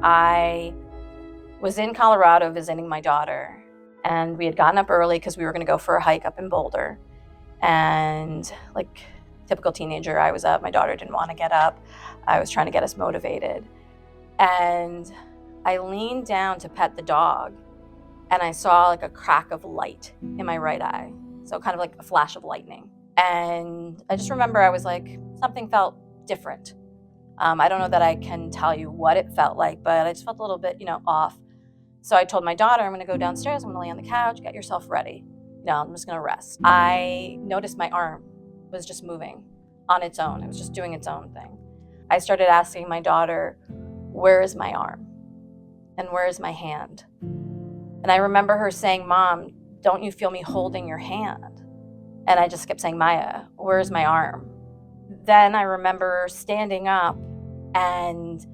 I was in Colorado visiting my daughter, and we had gotten up early because we were going to go for a hike up in Boulder. And like typical teenager, I was up. My daughter didn't want to get up. I was trying to get us motivated. And I leaned down to pet the dog, and I saw like a crack of light in my right eye. So kind of like a flash of lightning. And I just remember I was like, something felt different. I don't know that I can tell you what it felt like, but I just felt a little bit, off. So I told my daughter, I'm going to go downstairs. I'm going to lay on the couch, get yourself ready. I'm just going to rest. I noticed my arm was just moving on its own. It was just doing its own thing. I started asking my daughter, where is my arm? And where is my hand? And I remember her saying, Mom, don't you feel me holding your hand? And I just kept saying, Maya, where's my arm? Then I remember standing up and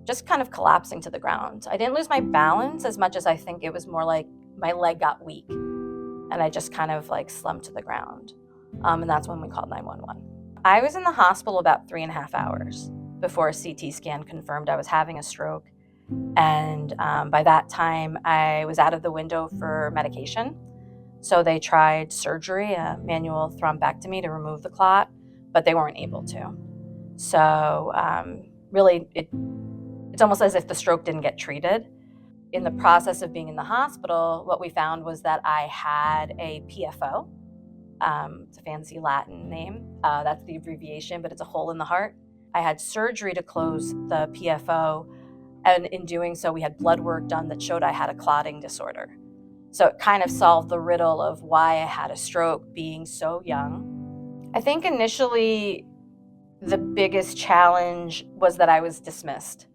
just kind of collapsing to the ground. I didn't lose my balance as much as I think it was more like my leg got weak and I just kind of like slumped to the ground. And that's when we called 911. I was in the hospital about 3.5 hours before a CT scan confirmed I was having a stroke. And by that time, I was out of the window for medication. So they tried surgery, a manual thrombectomy to remove the clot, but they weren't able to. So really, it's almost as if the stroke didn't get treated. In the process of being in the hospital, what we found was that I had a PFO. It's a fancy Latin name. That's the abbreviation, but it's a hole in the heart. I had surgery to close the PFO, and in doing so, we had blood work done that showed I had a clotting disorder. So it kind of solved the riddle of why I had a stroke being so young. I think initially the biggest challenge was that I was dismissed,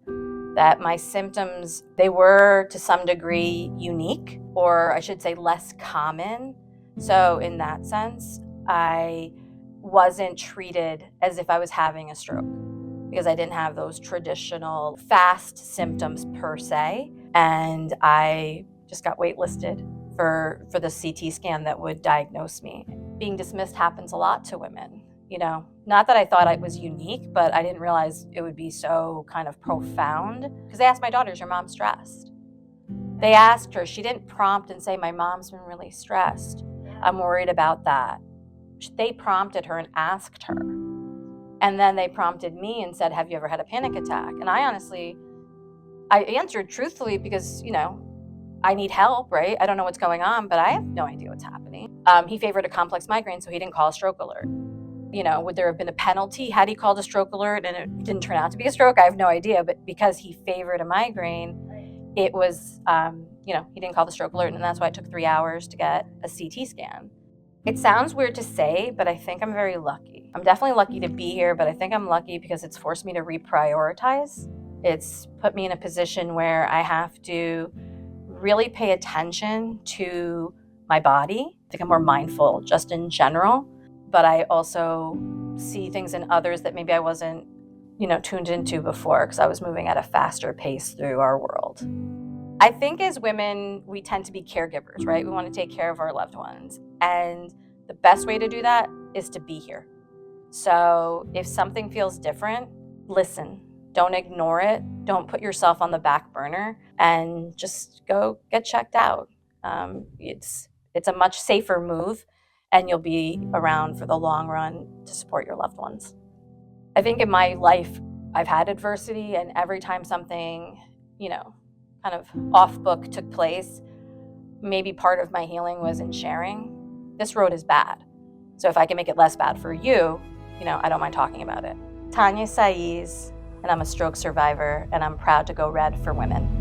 that my symptoms, they were to some degree unique, or I should say less common. So in that sense, I wasn't treated as if I was having a stroke because I didn't have those traditional fast symptoms per se. And I just got waitlisted for the CT scan that would diagnose me. Being dismissed happens a lot to women. Not that I thought it was unique, but I didn't realize it would be so kind of profound. Because they asked my daughter, is your mom stressed? They asked her, she didn't prompt and say, my mom's been really stressed. I'm worried about that. They prompted her and asked her. And then they prompted me and said, have you ever had a panic attack? And I answered truthfully because, I need help, right? I don't know what's going on, but I have no idea what's happening. He favored a complex migraine, so he didn't call a stroke alert. Would there have been a penalty had he called a stroke alert and it didn't turn out to be a stroke? I have no idea, but because he favored a migraine, it was, he didn't call the stroke alert, and that's why it took 3 hours to get a CT scan. It sounds weird to say, but I think I'm very lucky. I'm definitely lucky to be here, but I think I'm lucky because it's forced me to reprioritize. It's put me in a position where I have to really pay attention to my body. I think I'm more mindful just in general, but I also see things in others that maybe I wasn't, tuned into before because I was moving at a faster pace through our world. I think as women, we tend to be caregivers, right? We want to take care of our loved ones. And the best way to do that is to be here. So if something feels different, listen. Don't ignore it. Don't put yourself on the back burner and just go get checked out. It's a much safer move, and you'll be around for the long run to support your loved ones. I think in my life, I've had adversity, and every time something, kind of off book took place, maybe part of my healing was in sharing. This road is bad. So if I can make it less bad for you, I don't mind talking about it. Tania Saiz, and I'm a stroke survivor, and I'm proud to go red for women.